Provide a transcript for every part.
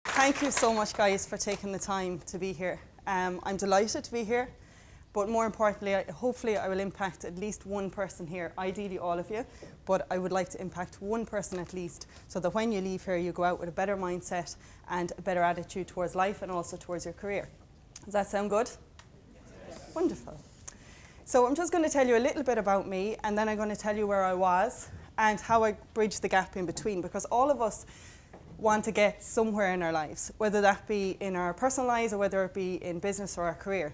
Thank you so much, guys, for taking the time to be here. I'm delighted to be here, but more importantly, hopefully I will impact at least one person here, ideally all of you, but I would like to impact one person at least, so that when you leave here, you go out with a better mindset and a better attitude towards life and also towards your career. Does that sound good? Yes. Wonderful. So I'm just going to tell you a little bit about me, and then I'm going to tell you where I was and how I bridge the gap in between, because all of us want to get somewhere in our lives, whether that be in our personal lives or whether it be in business or our career.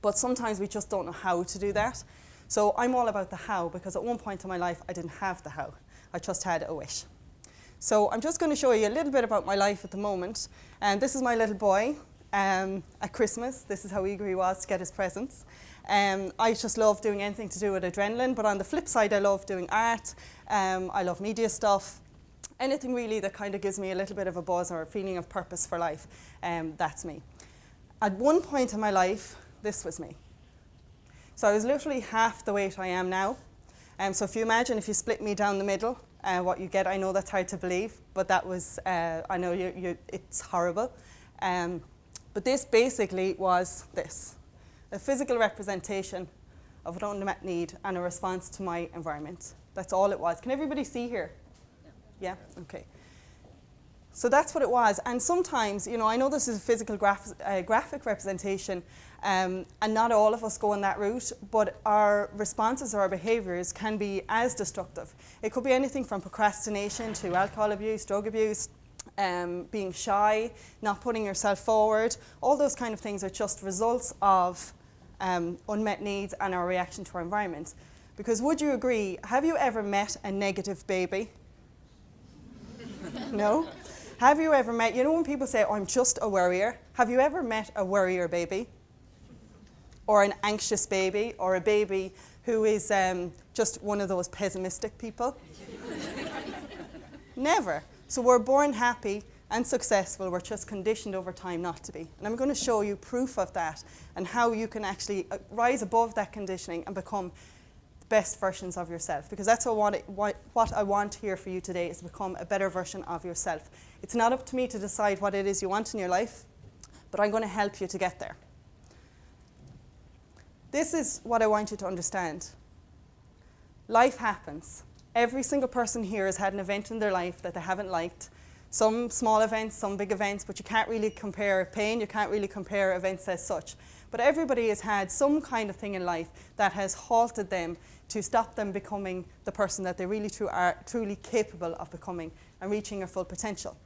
But sometimes we just don't know how to do that. So I'm all about the how, because at one point in my life I didn't have the how. I just had a wish. So I'm just going to show you a little bit about my life at the moment. And this is my little boy at Christmas. This is how eager he was to get his presents. I just love doing anything to do with adrenaline, but on the flip side I love doing art. I love media stuff. Anything really that kind of gives me a little bit of a buzz or a feeling of purpose for life, that's me. At one point in my life, this was me. So I was literally half the weight I am now. So if you imagine if you split me down the middle, what you get, I know that's hard to believe, but that was, I know it's horrible. But this basically was this, a physical representation of an unmet need and a response to my environment. That's all it was. Can everybody see here? Yeah? Okay. So that's what it was. And sometimes, you know, I know this is a physical graphic representation, and not all of us go on that route, but our responses or our behaviours can be as destructive. It could be anything from procrastination to alcohol abuse, drug abuse, being shy, not putting yourself forward. All those kind of things are just results of unmet needs and our reaction to our environment. Because would you agree, have you ever met a negative baby? No? Have you ever met, you know when people say, oh, I'm just a worrier? Have you ever met a worrier baby? Or an anxious baby? Or a baby who is just one of those pessimistic people? Never. So we're born happy and successful. We're just conditioned over time not to be. And I'm going to show you proof of that and how you can actually rise above that conditioning and become best versions of yourself, because that's what I want here for you today, is to become a better version of yourself. It's not up to me to decide what it is you want in your life, but I'm going to help you to get there. This is what I want you to understand. Life happens. Every single person here has had an event in their life that they haven't liked. Some small events, some big events, but you can't really compare pain, you can't really compare events as such. But everybody has had some kind of thing in life that has halted them to stop them becoming the person that they really are truly capable of becoming and reaching their full potential.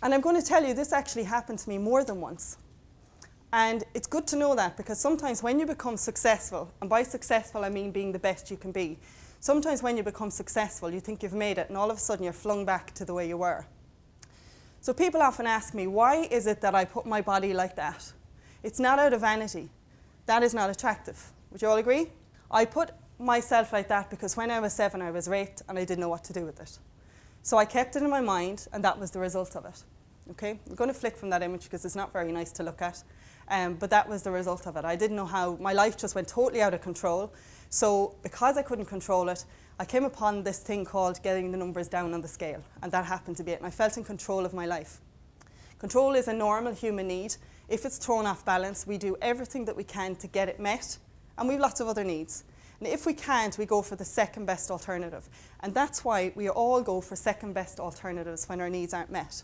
And I'm going to tell you, this actually happened to me more than once. And it's good to know that, because sometimes when you become successful, and by successful I mean being the best you can be, sometimes when you become successful you think you've made it and all of a sudden you're flung back to the way you were. So people often ask me, why is it that I put my body like that? It's not out of vanity. That is not attractive. Would you all agree? I put myself like that because when I was 7 I was raped and I didn't know what to do with it. So I kept it in my mind and that was the result of it. Okay? I'm going to flick from that image because it's not very nice to look at. But that was the result of it. I didn't know how. My life just went totally out of control. So because I couldn't control it, I came upon this thing called getting the numbers down on the scale. And that happened to be it. And I felt in control of my life. Control is a normal human need. If it's thrown off balance, we do everything that we can to get it met. And we have lots of other needs. And if we can't, we go for the second best alternative. And that's why we all go for second best alternatives when our needs aren't met.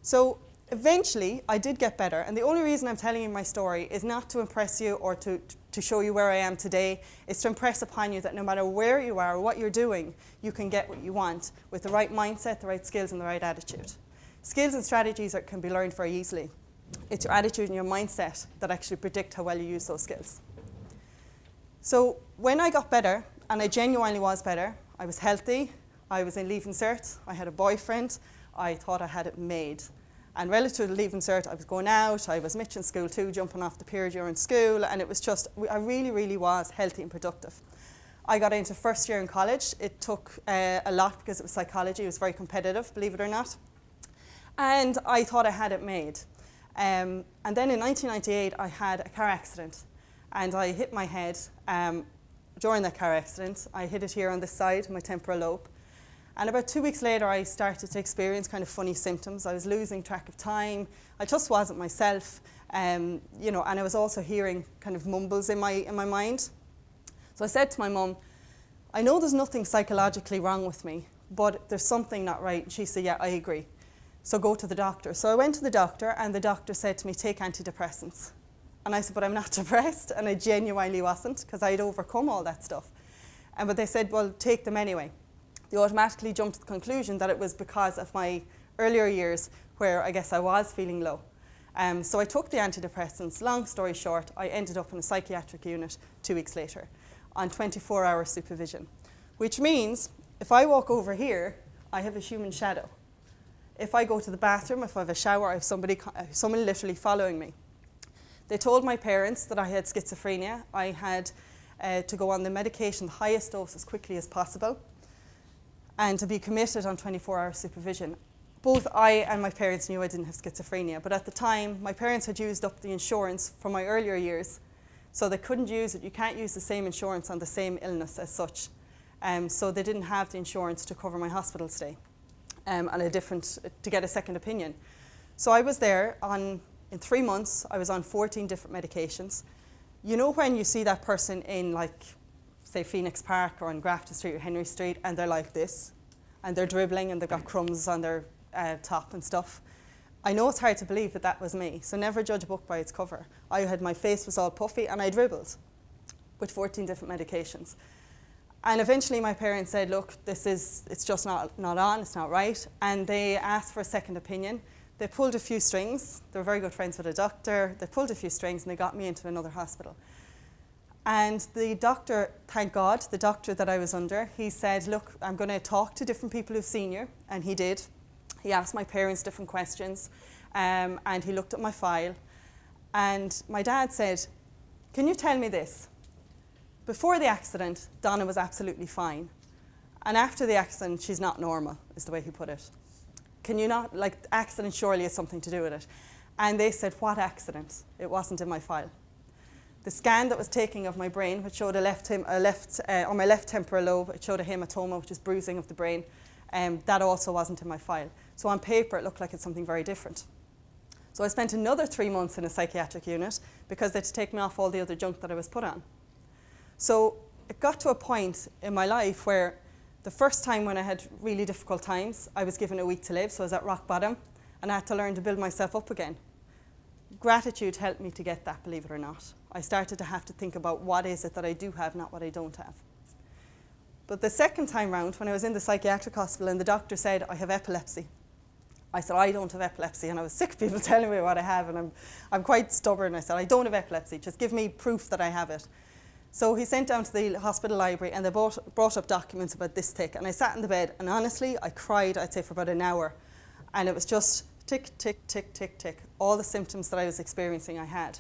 So eventually, I did get better. And the only reason I'm telling you my story is not to impress you or to show you where I am today. It's to impress upon you that no matter where you are or what you're doing, you can get what you want with the right mindset, the right skills, and the right attitude. Skills and strategies can be learned very easily. It's your attitude and your mindset that actually predict how well you use those skills. So when I got better, and I genuinely was better, I was healthy, I was in Leaving Cert, I had a boyfriend, I thought I had it made. And relative to Leaving Cert, I was going out, I was Mitch in school too, jumping off the pier during school, and it was just, I really, really was healthy and productive. I got into first year in college. It took a lot because it was psychology, it was very competitive, believe it or not. And I thought I had it made. And then in 1998, I had a car accident and I hit my head during that car accident. I hit it here on this side, my temporal lobe. And about 2 weeks later, I started to experience kind of funny symptoms. I was losing track of time. I just wasn't myself. And I was also hearing kind of mumbles in my mind. So I said to my mum, I know there's nothing psychologically wrong with me, but there's something not right. And she said, yeah, I agree. So go to the doctor. So I went to the doctor, and the doctor said to me, take antidepressants. And I said, but I'm not depressed. And I genuinely wasn't, because I'd overcome all that stuff. But they said, well, take them anyway. They automatically jumped to the conclusion that it was because of my earlier years where I guess I was feeling low. So I took the antidepressants. Long story short, I ended up in a psychiatric unit 2 weeks later on 24-hour supervision, which means if I walk over here, I have a human shadow. If I go to the bathroom, if I have a shower, I have someone literally following me. They told my parents that I had schizophrenia. I had to go on the medication, the highest dose, as quickly as possible, and to be committed on 24-hour supervision. Both I and my parents knew I didn't have schizophrenia, but at the time, my parents had used up the insurance from my earlier years, so they couldn't use it. You can't use the same insurance on the same illness as such. So they didn't have the insurance to cover my hospital stay and to get a second opinion. So I was there in 3 months, I was on 14 different medications. You know when you see that person in, like, say, Phoenix Park or on Grafton Street or Henry Street, and they're like this, and they're dribbling and they've got crumbs on their top and stuff. I know it's hard to believe that that was me, so never judge a book by its cover. My face was all puffy and I dribbled with 14 different medications. And eventually my parents said, look, it's just not on, it's not right. And they asked for a second opinion. They pulled a few strings. They were very good friends with a doctor. They pulled a few strings and they got me into another hospital. And the doctor, thank God, the doctor that I was under, he said, look, I'm going to talk to different people who've seen you. And he did. He asked my parents different questions, and he looked at my file. And my dad said, can you tell me this? Before the accident, Donna was absolutely fine. And after the accident, she's not normal, is the way he put it. Can you not, like, accident surely has something to do with it. And they said, what accident? It wasn't in my file. The scan that was taken of my brain, which showed on my left temporal lobe, it showed a hematoma, which is bruising of the brain. That also wasn't in my file. So on paper, it looked like it's something very different. So I spent another 3 months in a psychiatric unit because they'd taken off all the other junk that I was put on. So it got to a point in my life where the first time when I had really difficult times, I was given a week to live, so I was at rock bottom, and I had to learn to build myself up again. Gratitude helped me to get that, believe it or not. I started to have to think about what is it that I do have, not what I don't have. But the second time round, when I was in the psychiatric hospital and the doctor said, I have epilepsy. I said, I don't have epilepsy, and I was sick of people telling me what I have, and I'm quite stubborn. I said, I don't have epilepsy, just give me proof that I have it. So he sent down to the hospital library, and they brought up documents about this thick, and I sat in the bed, and honestly, I cried, I'd say, for about an hour, and it was just tick, tick, tick, tick, tick, all the symptoms that I was experiencing I had.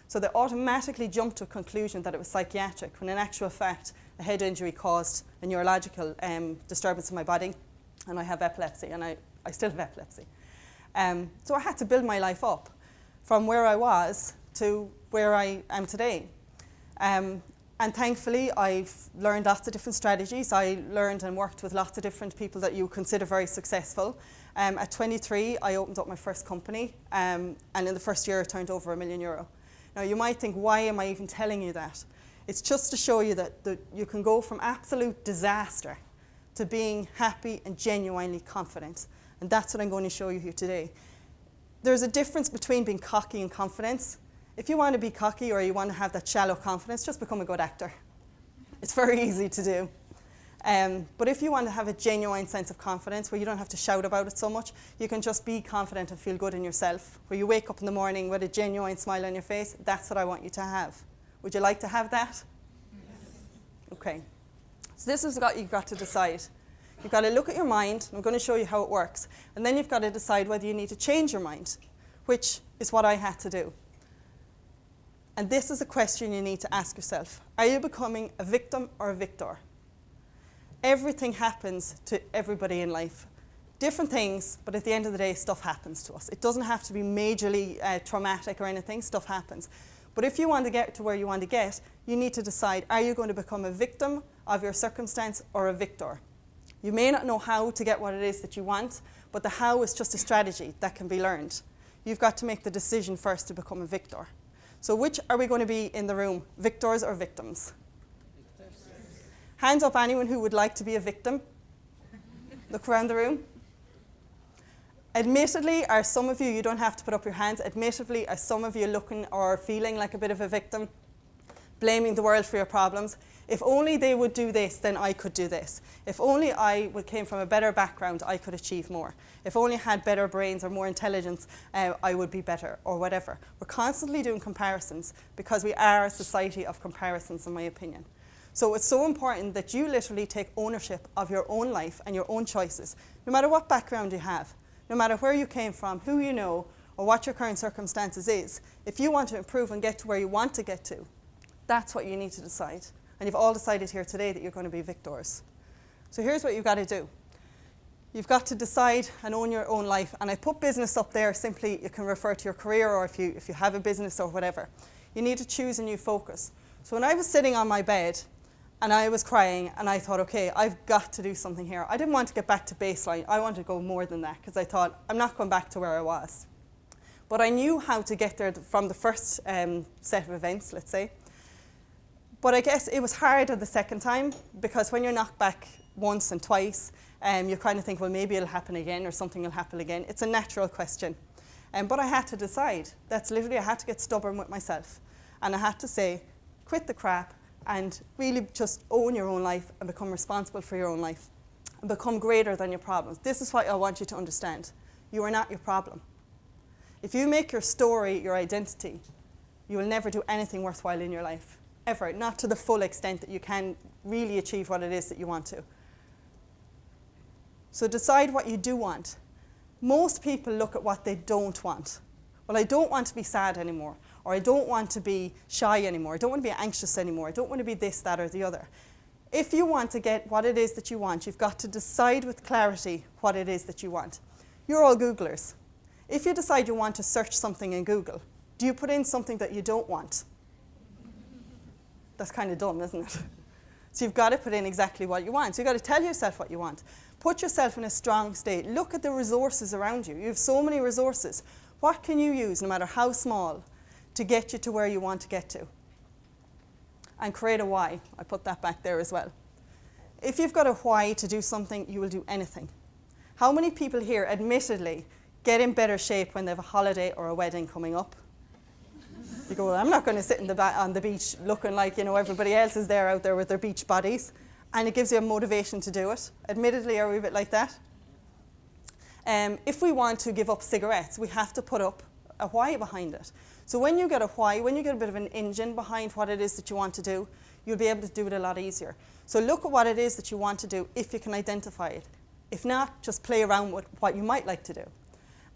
So they automatically jumped to a conclusion that it was psychiatric, when in actual fact, a head injury caused a neurological disturbance in my body, and I have epilepsy, and I still have epilepsy. So I had to build my life up from where I was to where I am today. And thankfully, I've learned lots of different strategies. I learned and worked with lots of different people that you consider very successful. At 23, I opened up my first company, and in the first year, it turned over €1 million. Now, you might think, why am I even telling you that? It's just to show you that you can go from absolute disaster to being happy and genuinely confident. And that's what I'm going to show you here today. There's a difference between being cocky and confidence. If you want to be cocky or you want to have that shallow confidence, just become a good actor. It's very easy to do. But if you want to have a genuine sense of confidence where you don't have to shout about it so much, you can just be confident and feel good in yourself. Where you wake up in the morning with a genuine smile on your face, that's what I want you to have. Would you like to have that? Yes. Okay. So this is what you've got to decide. You've got to look at your mind, and I'm going to show you how it works. And then you've got to decide whether you need to change your mind, which is what I had to do. And this is a question you need to ask yourself. Are you becoming a victim or a victor? Everything happens to everybody in life. Different things, but at the end of the day, stuff happens to us. It doesn't have to be majorly traumatic or anything. Stuff happens. But if you want to get to where you want to get, you need to decide, are you going to become a victim of your circumstance or a victor? You may not know how to get what it is that you want, but the how is just a strategy that can be learned. You've got to make the decision first to become a victor. So which are we going to be in the room, victors or victims? Victors. Hands up anyone who would like to be a victim. Look around the room. Admittedly, are some of you don't have to put up your hands, admittedly, are some of you looking or feeling like a bit of a victim, blaming the world for your problems? If only they would do this, then I could do this. If only I came from a better background, I could achieve more. If only I had better brains or more intelligence, I would be better, or whatever. We're constantly doing comparisons because we are a society of comparisons, in my opinion. So it's so important that you literally take ownership of your own life and your own choices, no matter what background you have, no matter where you came from, who you know, or what your current circumstances is. If you want to improve and get to where you want to get to, that's what you need to decide. And you've all decided here today that you're going to be victors. So here's what you've got to do. You've got to decide and own your own life. And I put business up there simply, you can refer to your career or if you have a business or whatever. You need to choose a new focus. So when I was sitting on my bed and I was crying and I thought, okay, I've got to do something here. I didn't want to get back to baseline. I wanted to go more than that because I thought, I'm not going back to where I was. But I knew how to get there from the first set of events, let's say. But I guess it was harder the second time because when you're knocked back once and twice, you kind of think, well, maybe it'll happen again or something will happen again. It's a natural question. But I had to decide. That's literally, I had to get stubborn with myself. And I had to say, quit the crap and really just own your own life and become responsible for your own life and become greater than your problems. This is what I want you to understand. You are not your problem. If you make your story your identity, you will never do anything worthwhile in your life. Ever, not to the full extent that you can really achieve what it is that you want to. So decide what you do want. Most people look at what they don't want. Well, I don't want to be sad anymore, or I don't want to be shy anymore, I don't want to be anxious anymore, I don't want to be this, that, or the other. If you want to get what it is that you want, you've got to decide with clarity what it is that you want. You're all Googlers. If you decide you want to search something in Google, do you put in something that you don't want? That's kind of dumb, isn't it? So you've got to put in exactly what you want. So you've got to tell yourself what you want. Put yourself in a strong state. Look at the resources around you. You have so many resources. What can you use, no matter how small, to get you to where you want to get to? And create a why. I put that back there as well. If you've got a why to do something, you will do anything. How many people here, admittedly, get in better shape when they have a holiday or a wedding coming up? You go, well, I'm not going to sit on the beach looking like, everybody else is there out there with their beach bodies. And it gives you a motivation to do it. Admittedly, are we a bit like that? If we want to give up cigarettes, we have to put up a why behind it. So when you get a why, when you get a bit of an engine behind what it is that you want to do, you'll be able to do it a lot easier. So look at what it is that you want to do if you can identify it. If not, just play around with what you might like to do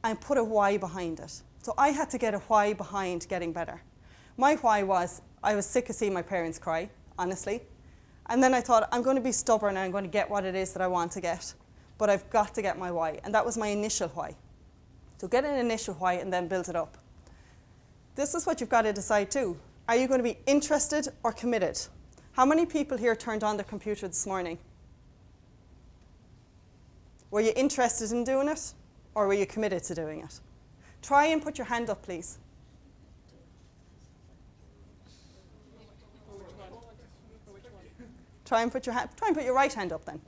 and put a why behind it. So I had to get a why behind getting better. My why was, I was sick of seeing my parents cry, honestly. And then I thought, I'm going to be stubborn and I'm going to get what it is that I want to get. But I've got to get my why. And that was my initial why. So get an initial why and then build it up. This is what you've got to decide too. Are you going to be interested or committed? How many people here turned on their computer this morning? Were you interested in doing it or were you committed to doing it? Try and put your hand up, please. Try and put your right hand up then.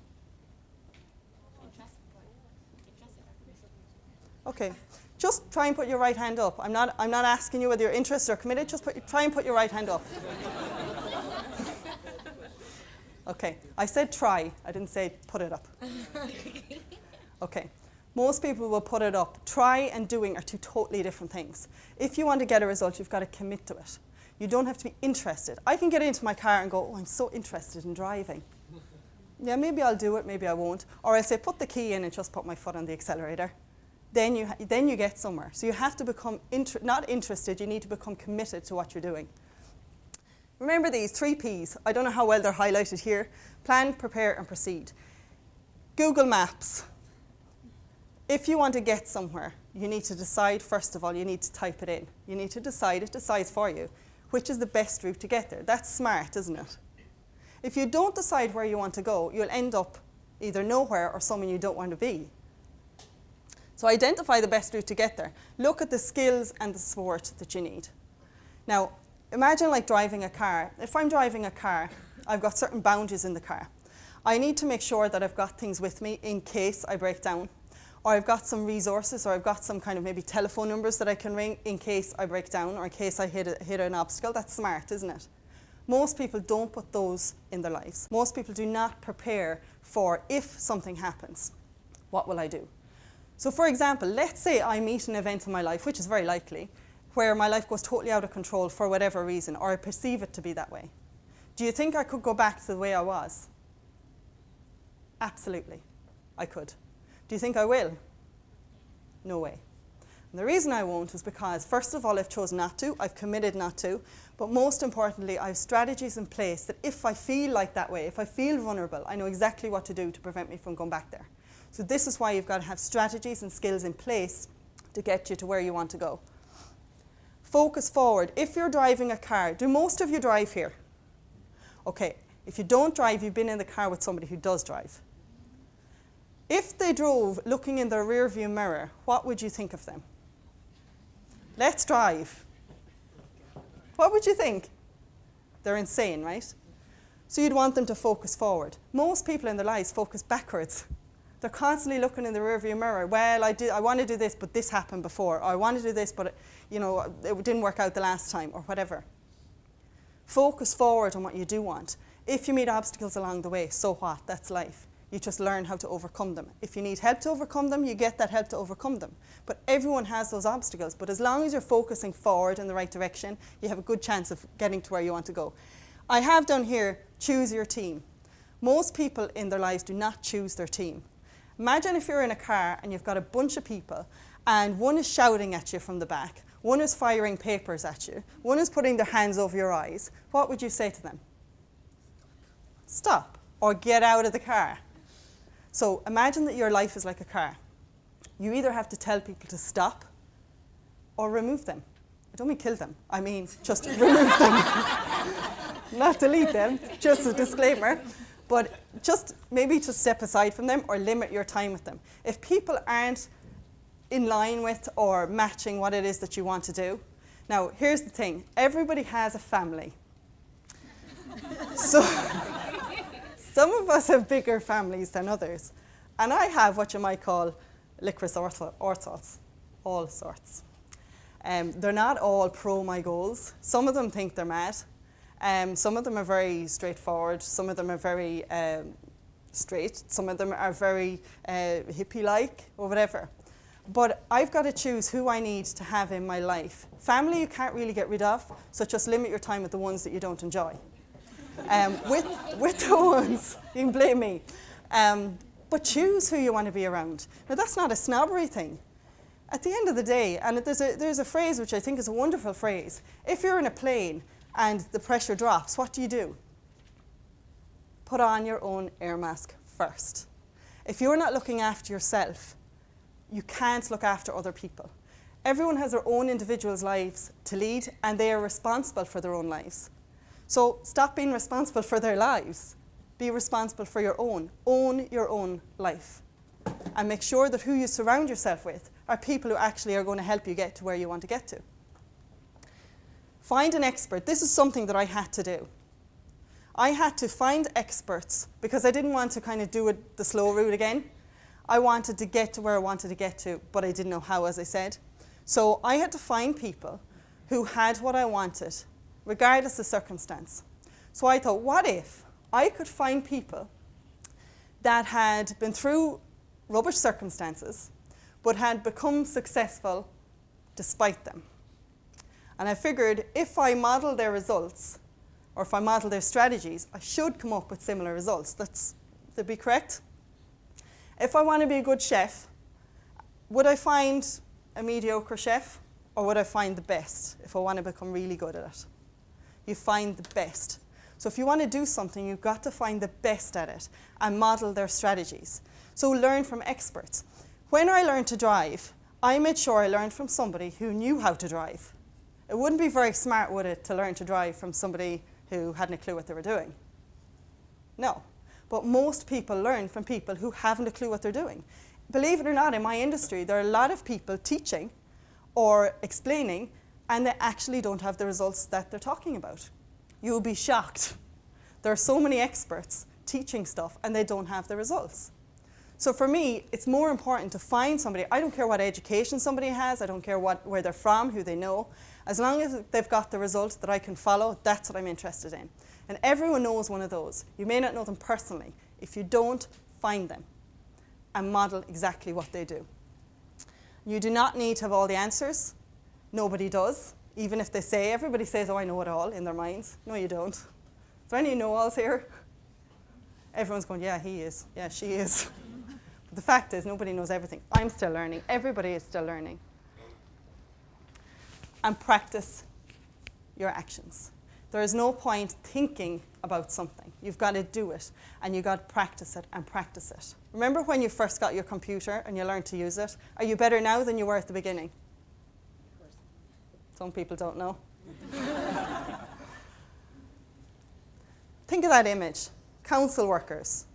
Okay, just try and put your right hand up. I'm not asking you whether you're interested or committed. Just try and put your right hand up. Okay, I said try. I didn't say put it up. Okay. Most people will put it up. Try and doing are two totally different things. If you want to get a result, you've got to commit to it. You don't have to be interested. I can get into my car and go, oh, I'm so interested in driving. Yeah, maybe I'll do it, maybe I won't. Or I'll say, put the key in and just put my foot on the accelerator. Then you get somewhere. So you have to become, not interested, you need to become committed to what you're doing. Remember these 3 Ps. I don't know how well they're highlighted here. Plan, prepare, and proceed. Google Maps. If you want to get somewhere, you need to decide, first of all, you need to type it in. You need to decide, it decides for you, which is the best route to get there. That's smart, isn't it? If you don't decide where you want to go, you'll end up either nowhere or somewhere you don't want to be. So identify the best route to get there. Look at the skills and the support that you need. Now, imagine like driving a car. If I'm driving a car, I've got certain boundaries in the car. I need to make sure that I've got things with me in case I break down, or I've got some resources, or I've got some kind of maybe telephone numbers that I can ring in case I break down, or in case I hit an obstacle. That's smart, isn't it? Most people don't put those in their lives. Most people do not prepare for if something happens, what will I do? So for example, let's say I meet an event in my life, which is very likely, where my life goes totally out of control for whatever reason, or I perceive it to be that way. Do you think I could go back to the way I was? Absolutely, I could. Do you think I will? No way. And the reason I won't is because, first of all, I've chosen not to, I've committed not to, but most importantly, I have strategies in place that if I feel like that way, if I feel vulnerable, I know exactly what to do to prevent me from going back there. So this is why you've got to have strategies and skills in place to get you to where you want to go. Focus forward. If you're driving a car, do most of you drive here? Okay, if you don't drive, you've been in the car with somebody who does drive. If they drove looking in their rear view mirror, what would you think of them? Let's drive. What would you think? They're insane, right? So you'd want them to focus forward. Most people in their lives focus backwards. They're constantly looking in the rearview mirror. Well, I want to do this, but this happened before. Or I want to do this, but it didn't work out the last time, or whatever. Focus forward on what you do want. If you meet obstacles along the way, so what? That's life. You just learn how to overcome them. If you need help to overcome them, you get that help to overcome them. But everyone has those obstacles. But as long as you're focusing forward in the right direction, you have a good chance of getting to where you want to go. I have down here, choose your team. Most people in their lives do not choose their team. Imagine if you're in a car and you've got a bunch of people and one is shouting at you from the back, one is firing papers at you, one is putting their hands over your eyes. What would you say to them? Stop, or get out of the car. So imagine that your life is like a car. You either have to tell people to stop or remove them. I don't mean kill them, I mean just remove them. Not delete them, just a disclaimer. But just maybe to step aside from them or limit your time with them. If people aren't in line with or matching what it is that you want to do. Now, here's the thing. Everybody has a family. So some of us have bigger families than others. And I have what you might call licorice orthos, all sorts. They're not all pro my goals. Some of them think they're mad. Some of them are very straightforward. Some of them are very straight. Some of them are very hippie-like or whatever. But I've got to choose who I need to have in my life. Family you can't really get rid of, so just limit your time with the ones that you don't enjoy. With the ones, you can blame me. But choose who you want to be around. Now that's not a snobbery thing. At the end of the day, and there's a phrase which I think is a wonderful phrase. If you're in a plane and the pressure drops, what do? Put on your own air mask first. If you're not looking after yourself, you can't look after other people. Everyone has their own individual lives to lead, and they are responsible for their own lives. So stop being responsible for their lives. Be responsible for your own. Own your own life. And make sure that who you surround yourself with are people who actually are going to help you get to where you want to get to. Find an expert. This is something that I had to do. I had to find experts because I didn't want to kind of do it the slow route again. I wanted to get to where I wanted to get to, but I didn't know how, as I said. So I had to find people who had what I wanted, regardless of circumstance. So I thought, what if I could find people that had been through rubbish circumstances, but had become successful despite them? And I figured if I model their results, or if I model their strategies, I should come up with similar results. That'd be correct? If I want to be a good chef, would I find a mediocre chef, or would I find the best if I want to become really good at it? You find the best. So if you want to do something, you've got to find the best at it and model their strategies. So learn from experts. When I learned to drive, I made sure I learned from somebody who knew how to drive. It wouldn't be very smart, would it, to learn to drive from somebody who hadn't a clue what they were doing? No. But most people learn from people who haven't a clue what they're doing. Believe it or not, in my industry, there are a lot of people teaching or explaining, and they actually don't have the results that they're talking about. You'll be shocked. There are so many experts teaching stuff, and they don't have the results. So for me, it's more important to find somebody. I don't care what education somebody has. I don't care where they're from, who they know. As long as they've got the results that I can follow, that's what I'm interested in. And everyone knows one of those. You may not know them personally. If you don't, find them and model exactly what they do. You do not need to have all the answers. Nobody does. Even if they say, everybody says, oh, I know it all in their minds. No, you don't. Is there any know-alls here? Everyone's going, yeah, he is. Yeah, she is. But the fact is, nobody knows everything. I'm still learning. Everybody is still learning. And practice your actions. There is no point thinking about something. You've got to do it, and you've got to practice it and practice it. Remember when you first got your computer and you learned to use it? Are you better now than you were at the beginning? Some people don't know. Think of that image. Council workers.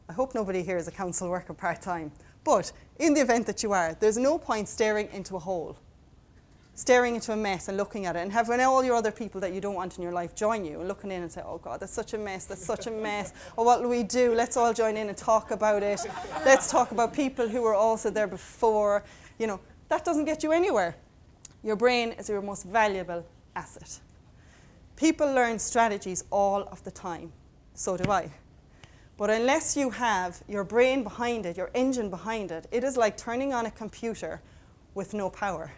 I hope nobody here is a council worker part-time. But in the event that you are, there's no point staring into a hole, staring into a mess and looking at it, and having all your other people that you don't want in your life join you and looking in and say, oh God, that's such a mess, that's such a mess. Or what will we do? Let's all join in and talk about it. Let's talk about people who were also there before. You know, that doesn't get you anywhere. Your brain is your most valuable asset. People learn strategies all of the time. So do I. But unless you have your brain behind it, your engine behind it, it is like turning on a computer with no power.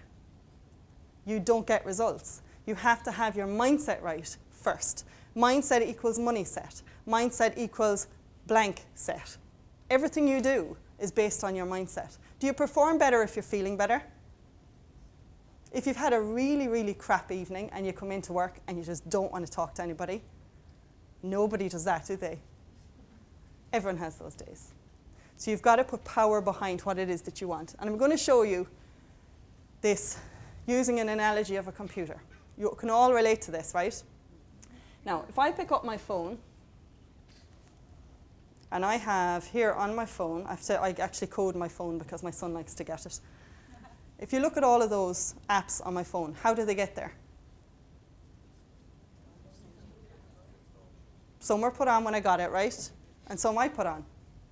You don't get results. You have to have your mindset right first. Mindset equals money set. Mindset equals blank set. Everything you do is based on your mindset. Do you perform better if you're feeling better? If you've had a really, really crap evening and you come into work and you just don't want to talk to anybody, nobody does that, do they? Everyone has those days. So you've got to put power behind what it is that you want. And I'm going to show you this using an analogy of a computer. You can all relate to this, right? Now, if I pick up my phone, and I have here on my phone, I actually code my phone because my son likes to get it. If you look at all of those apps on my phone, how do they get there? Some were put on when I got it, right? And some I put on.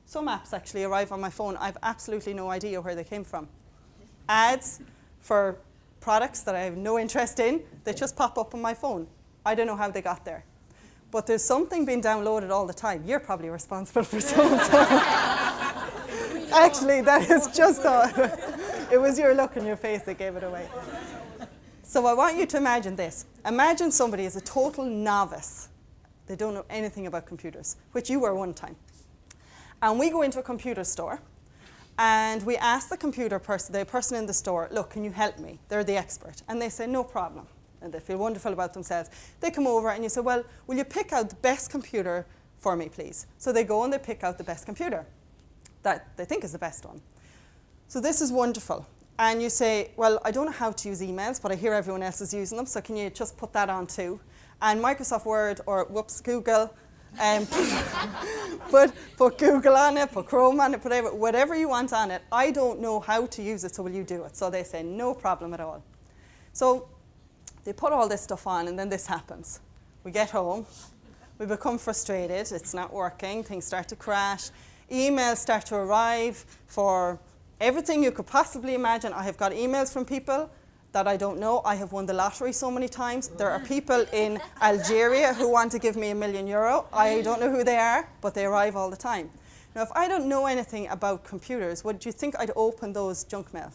Some apps actually arrive on my phone. I have absolutely no idea where they came from. Ads for products that I have no interest in, they just pop up on my phone. I don't know how they got there. But there's something being downloaded all the time. You're probably responsible for some. Actually, that is just it was your look on your face that gave it away. So I want you to imagine this. Imagine somebody is a total novice. They don't know anything about computers, which you were one time. And we go into a computer store, and we ask the person in the store, look, can you help me? They're the expert. And they say, no problem. And they feel wonderful about themselves. They come over and you say, well, will you pick out the best computer for me, please? So they go and they pick out the best computer that they think is the best one. So this is wonderful. And you say, well, I don't know how to use emails, but I hear everyone else is using them, so can you just put that on too? And Microsoft Word, or Google, put Google on it, put Chrome on it, put whatever you want on it. I don't know how to use it, so will you do it? So they say, no problem at all. So they put all this stuff on, and then this happens. We get home, we become frustrated, it's not working, things start to crash, emails start to arrive for everything you could possibly imagine. I have got emails from people that I don't know. I have won the lottery so many times. There are people in Algeria who want to give me €1 million. I don't know who they are, but they arrive all the time. Now, if I don't know anything about computers, would you think I'd open those junk mail?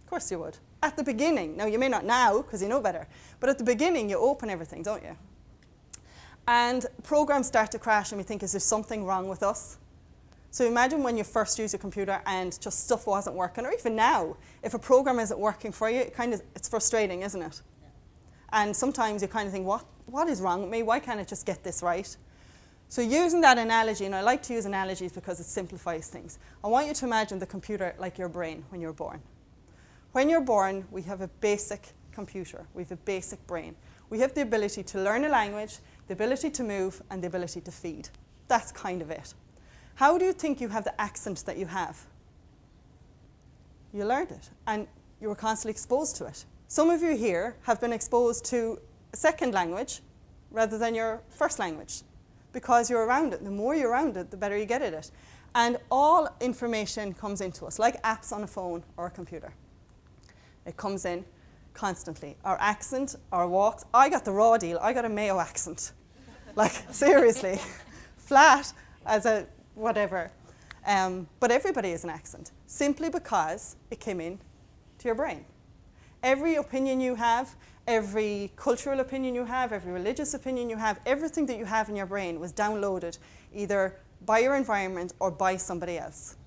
Of course you would. At the beginning. Now, you may not now, because you know better. But at the beginning, you open everything, don't you? And programs start to crash, and we think, is there something wrong with us? So imagine when you first use a computer and just stuff wasn't working, or even now, if a program isn't working for you, it's frustrating, isn't it? Yeah. And sometimes you kind of think, what is wrong with me? Why can't I just get this right? So using that analogy, and I like to use analogies because it simplifies things. I want you to imagine the computer like your brain when you're born. When you're born, we have a basic computer. We have a basic brain. We have the ability to learn a language, the ability to move, and the ability to feed. That's kind of it. How do you think you have the accent that you have? You learned it, and you were constantly exposed to it. Some of you here have been exposed to a second language rather than your first language because you're around it. The more you're around it, the better you get at it. And all information comes into us, like apps on a phone or a computer. It comes in constantly. Our accent, our walks. I got the raw deal. I got a Mayo accent. Like, seriously. Flat as a whatever. But everybody has an accent, simply because it came in to your brain. Every opinion you have, every cultural opinion you have, every religious opinion you have, everything that you have in your brain was downloaded either by your environment or by somebody else.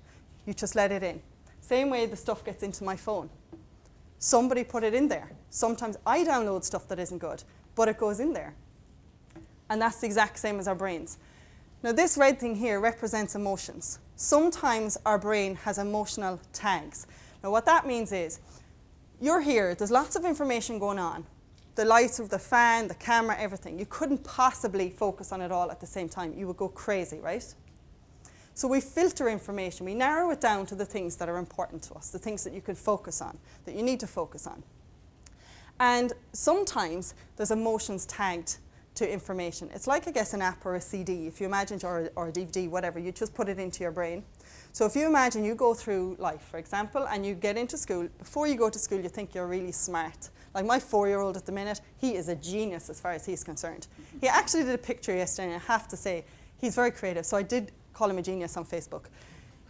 You just let it in. Same way the stuff gets into my phone. Somebody put it in there. Sometimes I download stuff that isn't good, but it goes in there. And that's the exact same as our brains. Now this red thing here represents emotions. Sometimes our brain has emotional tags. Now what that means is, you're here, there's lots of information going on. The lights of the fan, the camera, everything. You couldn't possibly focus on it all at the same time. You would go crazy, right? So we filter information. We narrow it down to the things that are important to us, the things that you can focus on, that you need to focus on. And sometimes there's emotions tagged to information. It's like, I guess, an app or a CD. If you imagine, or a DVD, whatever, you just put it into your brain. So if you imagine you go through life, for example, and you get into school, before you go to school, you think you're really smart. Like my 4-year-old at the minute, he is a genius as far as he's concerned. He actually did a picture yesterday, and I have to say, he's very creative. So I did call him a genius on Facebook.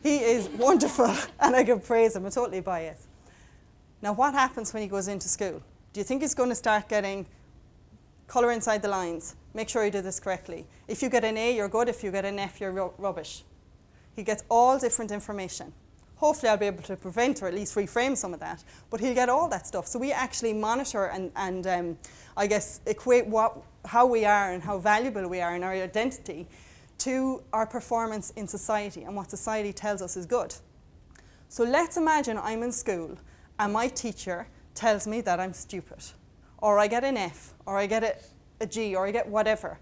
He is wonderful, and I can praise him. I'm totally biased. Now, what happens when he goes into school? Do you think he's going to start getting colour inside the lines? Make sure you do this correctly. If you get an A, you're good. If you get an F, you're rubbish. He gets all different information. Hopefully I'll be able to prevent or at least reframe some of that, but he'll get all that stuff. So we actually monitor and I guess equate how we are and how valuable we are in our identity to our performance in society and what society tells us is good. So let's imagine I'm in school and my teacher tells me that I'm stupid, or I get an F, or I get a G, or I get whatever,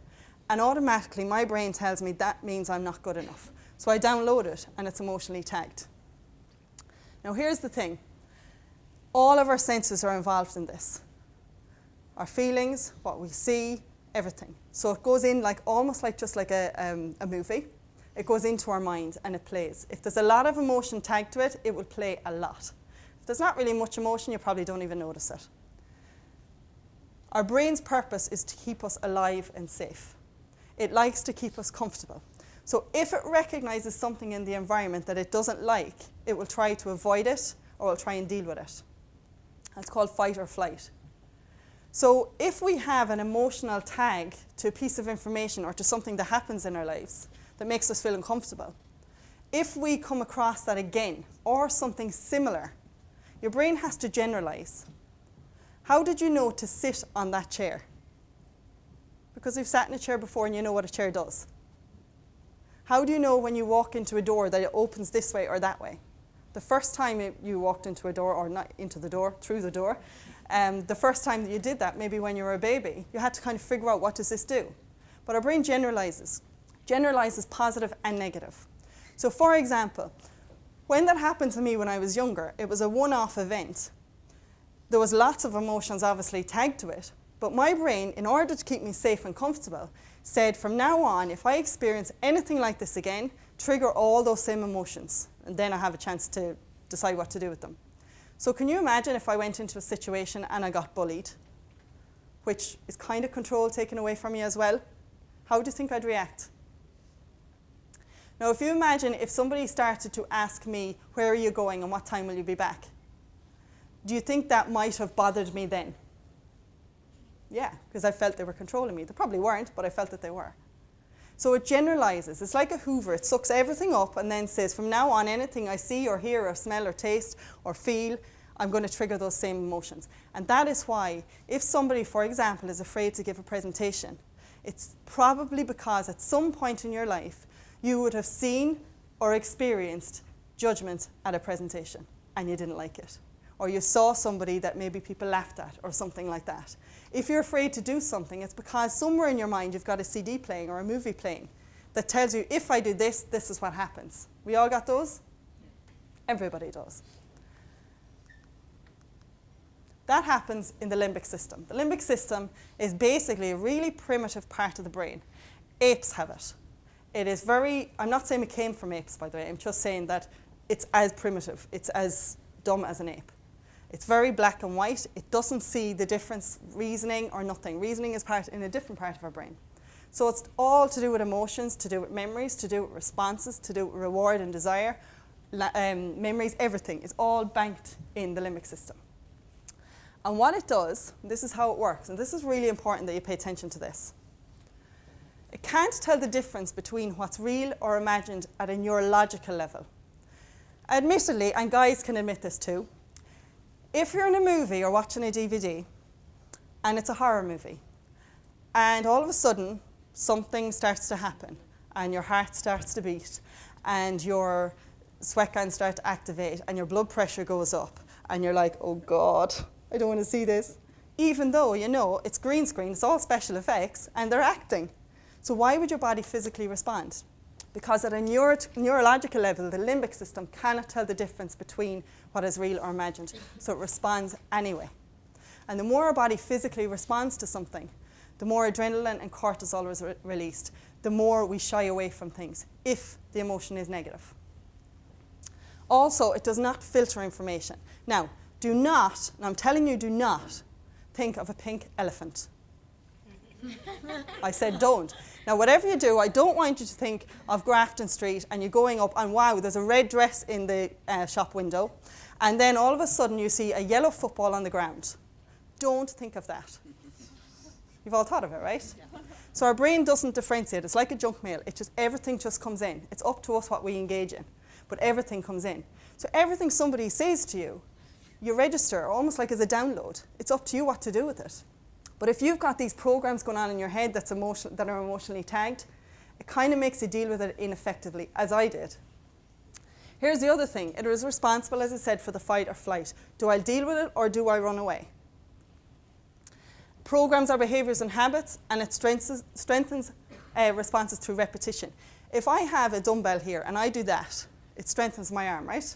and automatically my brain tells me that means I'm not good enough. So I download it, and it's emotionally tagged. Now here's the thing. All of our senses are involved in this. Our feelings, what we see, everything. So it goes in like almost like just like a movie. It goes into our mind and it plays. If there's a lot of emotion tagged to it, it will play a lot. If there's not really much emotion, you probably don't even notice it. Our brain's purpose is to keep us alive and safe. It likes to keep us comfortable. So if it recognizes something in the environment that it doesn't like, it will try to avoid it or will try and deal with it. That's called fight or flight. So if we have an emotional tag to a piece of information or to something that happens in our lives that makes us feel uncomfortable, if we come across that again or something similar, your brain has to generalize. How did you know to sit on that chair? Because you've sat in a chair before and you know what a chair does. How do you know when you walk into a door that it opens this way or that way? The first time you walked into a door, or not into the door, through the door, the first time that you did that, maybe when you were a baby, you had to kind of figure out, what does this do? But our brain generalizes positive and negative. So for example, when that happened to me when I was younger, it was a one-off event. There was lots of emotions obviously tagged to it, but my brain, in order to keep me safe and comfortable, said from now on, if I experience anything like this again, trigger all those same emotions, and then I have a chance to decide what to do with them. So can you imagine if I went into a situation and I got bullied, which is kind of control taken away from me as well? How do you think I'd react? Now if you imagine if somebody started to ask me, where are you going and what time will you be back? Do you think that might have bothered me then? Yeah, because I felt they were controlling me. They probably weren't, but I felt that they were. So it generalizes. It's like a Hoover. It sucks everything up and then says, from now on, anything I see or hear or smell or taste or feel, I'm going to trigger those same emotions. And that is why, if somebody, for example, is afraid to give a presentation, it's probably because at some point in your life, you would have seen or experienced judgment at a presentation and you didn't like it. or you saw somebody that maybe people laughed at, or something like that. If you're afraid to do something, it's because somewhere in your mind you've got a CD playing or a movie playing that tells you, if I do this, this is what happens. We all got those? Everybody does. That happens in the limbic system. The limbic system is basically a really primitive part of the brain. Apes have it. It is very, I'm not saying it came from apes, by the way, I'm just saying that it's as primitive, it's as dumb as an ape. It's very black and white. It doesn't see the difference, reasoning or nothing. Reasoning is in a different part of our brain. So it's all to do with emotions, to do with memories, to do with responses, to do with reward and desire. Memories, everything is all banked in the limbic system. And what it does, this is how it works, and this is really important that you pay attention to this. It can't tell the difference between what's real or imagined at a neurological level. Admittedly, and guys can admit this too, if you're in a movie or watching a DVD and it's a horror movie and all of a sudden something starts to happen and your heart starts to beat and your sweat glands start to activate and your blood pressure goes up and you're like, oh God, I don't want to see this. Even though you know it's green screen, it's all special effects and they're acting. So why would your body physically respond? Because at a neurological level, the limbic system cannot tell the difference between what is real or imagined. So it responds anyway. And the more our body physically responds to something, the more adrenaline and cortisol is released, the more we shy away from things, if the emotion is negative. Also, it does not filter information. Now, do not, and I'm telling you, do not think of a pink elephant. I said don't. Now, whatever you do, I don't want you to think of Grafton Street and you're going up and wow, there's a red dress in the shop window, and then all of a sudden you see a yellow football on the ground. Don't think of that. You've all thought of it, right? Yeah. So our brain doesn't differentiate. It's like a junk mail. Everything just comes in. It's up to us what we engage in, but everything comes in. So everything somebody says to you, you register almost like as a download. It's up to you what to do with it. But if you've got these programs going on in your head that are emotionally tagged, it kind of makes you deal with it ineffectively, as I did. Here's the other thing. It is responsible, as I said, for the fight or flight. Do I deal with it or do I run away? Programs our behaviors and habits, and it strengthens responses through repetition. If I have a dumbbell here and I do that, it strengthens my arm, right?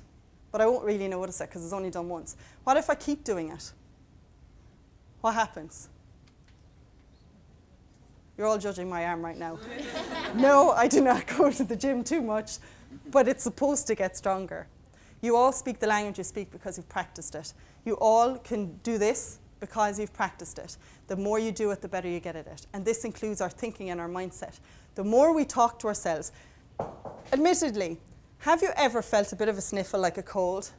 But I won't really notice it because it's only done once. What if I keep doing it? What happens? You're all judging my arm right now. No, I do not go to the gym too much, but it's supposed to get stronger. You all speak the language you speak because you've practiced it. You all can do this because you've practiced it. The more you do it, the better you get at it. And this includes our thinking and our mindset. The more we talk to ourselves, admittedly, have you ever felt a bit of a sniffle like a cold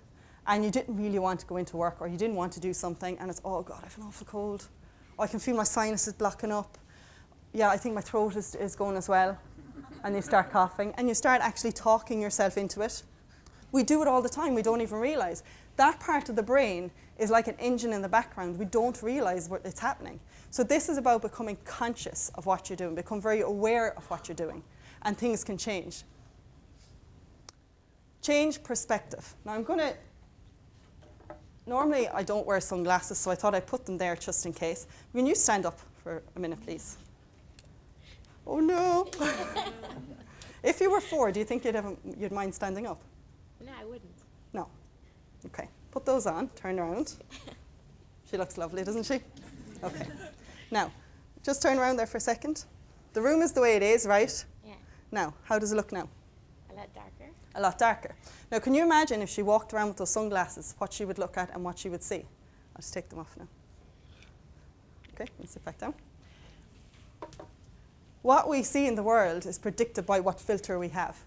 and you didn't really want to go into work or you didn't want to do something and it's, oh God, I have an awful cold. Or I can feel my sinuses blocking up. Yeah, I think my throat is going as well. And you start coughing and you start actually talking yourself into it. We do it all the time. We don't even realize. That part of the brain is like an engine in the background. We don't realize what it's happening. So this is about becoming conscious of what you're doing. Become very aware of what you're doing. And things can change. Change perspective. Now I'm going to... Normally I don't wear sunglasses, so I thought I'd put them there just in case. Can you stand up for a minute, please? Oh no! If you were 4, do you think you'd mind standing up? No, I wouldn't. No. Okay. Put those on. Turn around. She looks lovely, doesn't she? Okay. Now, just turn around there for a second. The room is the way it is, right? Yeah. Now, how does it look now? A lot darker. A lot darker. Now, can you imagine if she walked around with those sunglasses, what she would look at and what she would see? I'll just take them off now. Okay, let's sit back down. What we see in the world is predicted by what filter we have.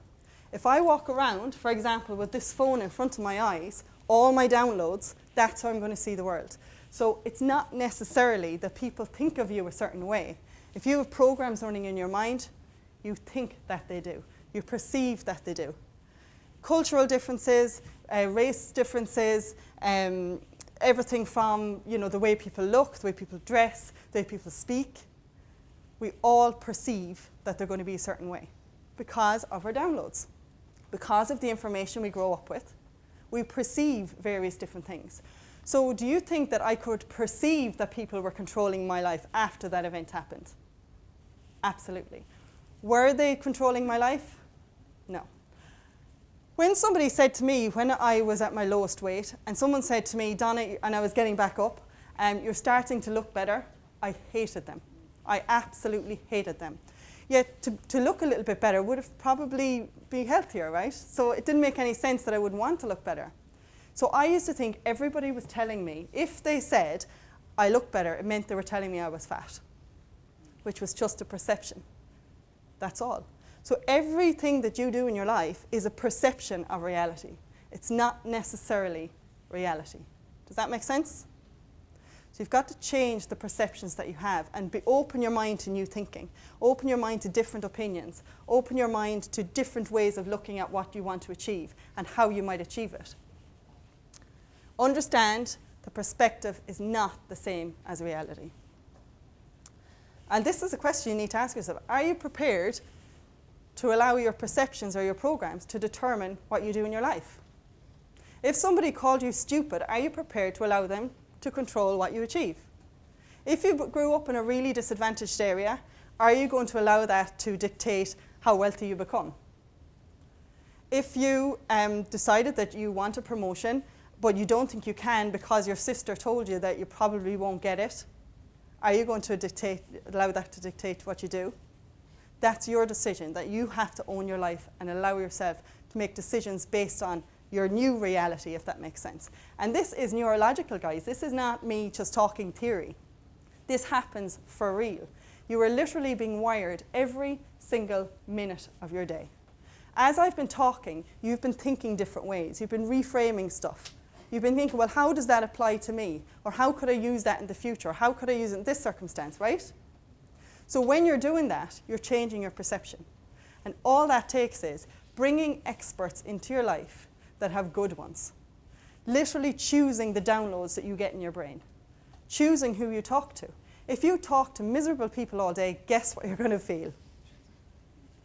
If I walk around, for example, with this phone in front of my eyes, all my downloads, that's how I'm going to see the world. So it's not necessarily that people think of you a certain way. If you have programs running in your mind, you think that they do. You perceive that they do. Cultural differences, race differences, everything from the way people look, the way people dress, the way people speak. We all perceive that they're going to be a certain way because of our downloads. Because of the information we grow up with, we perceive various different things. So do you think that I could perceive that people were controlling my life after that event happened? Absolutely. Were they controlling my life? No. When somebody said to me, when I was at my lowest weight, and someone said to me, Donna, and I was getting back up, you're starting to look better, I hated them. I absolutely hated them. Yet to look a little bit better would have probably been healthier, right? So it didn't make any sense that I would want to look better. So I used to think everybody was telling me, if they said I look better, it meant they were telling me I was fat, which was just a perception. That's all. So everything that you do in your life is a perception of reality. It's not necessarily reality. Does that make sense? So you've got to change the perceptions that you have and open your mind to new thinking. Open your mind to different opinions. Open your mind to different ways of looking at what you want to achieve and how you might achieve it. Understand the perspective is not the same as reality. And this is a question you need to ask yourself. Are you prepared to allow your perceptions or your programs to determine what you do in your life? If somebody called you stupid, are you prepared to allow them to control what you achieve? If you grew up in a really disadvantaged area, are you going to allow that to dictate how wealthy you become? If you decided that you want a promotion, but you don't think you can because your sister told you that you probably won't get it, are you going to allow that to dictate what you do? That's your decision, that you have to own your life and allow yourself to make decisions based on your new reality, if that makes sense. And this is neurological, guys. This is not me just talking theory. This happens for real. You are literally being wired every single minute of your day. As I've been talking, you've been thinking different ways. You've been reframing stuff. You've been thinking, well, how does that apply to me? Or how could I use that in the future? Or how could I use it in this circumstance, right? So when you're doing that, you're changing your perception. And all that takes is bringing experts into your life that have good ones. Literally choosing the downloads that you get in your brain. Choosing who you talk to. If you talk to miserable people all day, guess what you're going to feel?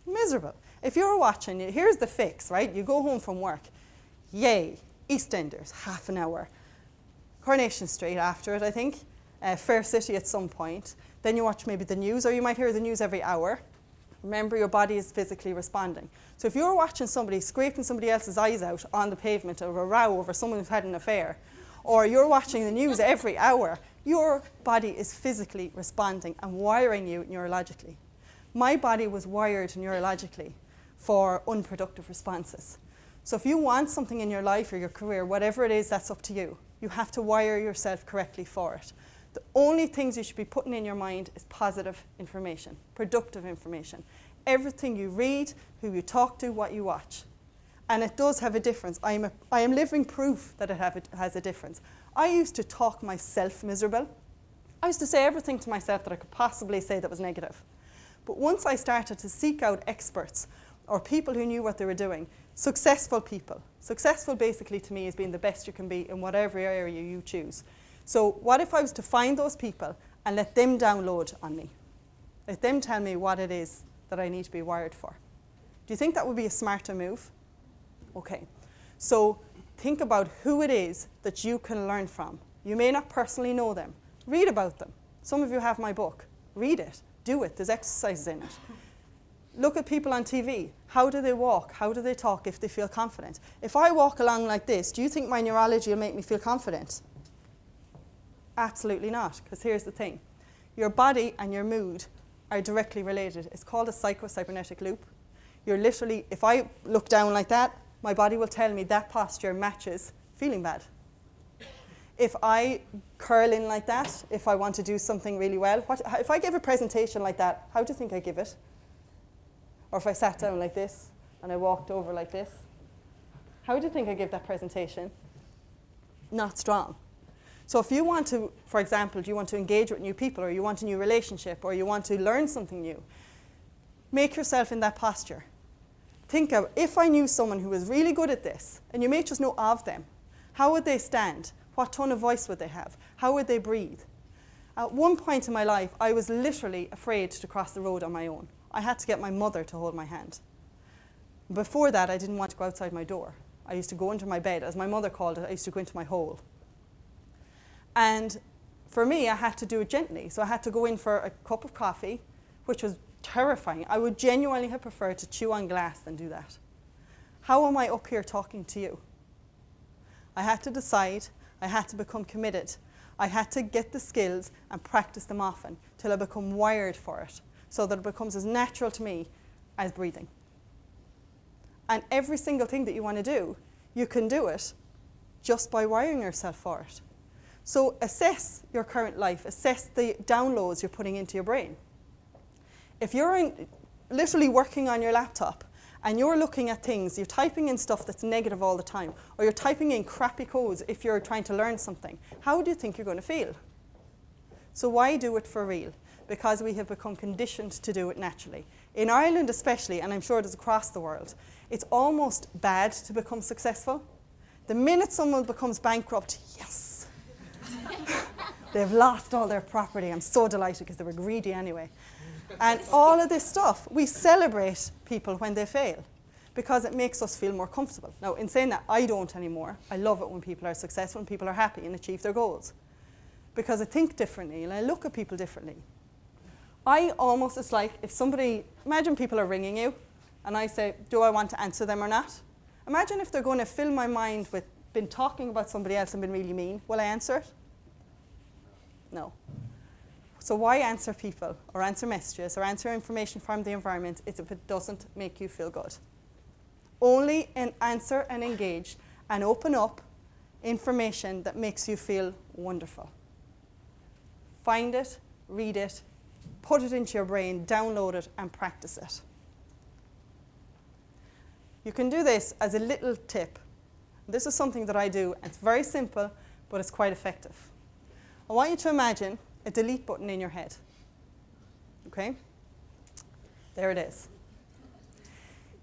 Miserable. If you're watching, here's the fix, right? You go home from work. Yay, EastEnders, half an hour. Coronation Street after it, I think. Fair City at some point. Then you watch maybe the news, or you might hear the news every hour. Remember, your body is physically responding. So if you're watching somebody scraping somebody else's eyes out on the pavement over a row over someone who's had an affair, or you're watching the news every hour, your body is physically responding and wiring you neurologically. My body was wired neurologically for unproductive responses. So if you want something in your life or your career, whatever it is, that's up to you. You have to wire yourself correctly for it. The only things you should be putting in your mind is positive information, productive information. Everything you read, who you talk to, what you watch. And it does have a difference. I am living proof that it has a difference. I used to talk myself miserable. I used to say everything to myself that I could possibly say that was negative. But once I started to seek out experts or people who knew what they were doing, successful people. Successful basically to me is being the best you can be in whatever area you choose. So what if I was to find those people and let them download on me? Let them tell me what it is that I need to be wired for. Do you think that would be a smarter move? Okay. So think about who it is that you can learn from. You may not personally know them. Read about them. Some of you have my book. Read it. Do it. There's exercises in it. Look at people on TV. How do they walk? How do they talk if they feel confident? If I walk along like this, do you think my neurology will make me feel confident? Absolutely not, because here's the thing. Your body and your mood are directly related. It's called a psychocybernetic loop. You're literally, if I look down like that, my body will tell me that posture matches feeling bad. If I curl in like that, if I want to do something really well, if I give a presentation like that, how do you think I give it? Or if I sat down like this and I walked over like this, how do you think I give that presentation? Not strong. So if you want to, for example, do you want to engage with new people, or you want a new relationship, or you want to learn something new, make yourself in that posture. Think of, if I knew someone who was really good at this, and you may just know of them, how would they stand? What tone of voice would they have? How would they breathe? At one point in my life, I was literally afraid to cross the road on my own. I had to get my mother to hold my hand. Before that, I didn't want to go outside my door. I used to go into my bed. As my mother called it, I used to go into my hole. And for me, I had to do it gently. So I had to go in for a cup of coffee, which was terrifying. I would genuinely have preferred to chew on glass than do that. How am I up here talking to you? I had to decide. I had to become committed. I had to get the skills and practice them often till I become wired for it, so that it becomes as natural to me as breathing. And every single thing that you want to do, you can do it just by wiring yourself for it. So assess your current life, assess the downloads you're putting into your brain. If you're literally working on your laptop and you're looking at things, you're typing in stuff that's negative all the time, or you're typing in crappy codes if you're trying to learn something, how do you think you're going to feel? So why do it for real? Because we have become conditioned to do it naturally. In Ireland especially, and I'm sure it is across the world, it's almost bad to become successful. The minute someone becomes bankrupt, yes, they've lost all their property. I'm so delighted because they were greedy anyway. And all of this stuff, we celebrate people when they fail because it makes us feel more comfortable. Now, in saying that, I don't anymore. I love it when people are successful and people are happy and achieve their goals because I think differently and I look at people differently. It's like if somebody, imagine people are ringing you and I say, do I want to answer them or not? Imagine if they're going to fill my mind with been talking about somebody else and been really mean. Will I answer it? No. So why answer people or answer messages or answer information from the environment if it doesn't make you feel good? Only answer and engage and open up information that makes you feel wonderful. Find it, read it, put it into your brain, download it, and practice it. You can do this as a little tip. This is something that I do. It's very simple, but it's quite effective. I want you to imagine a delete button in your head. Okay? There it is.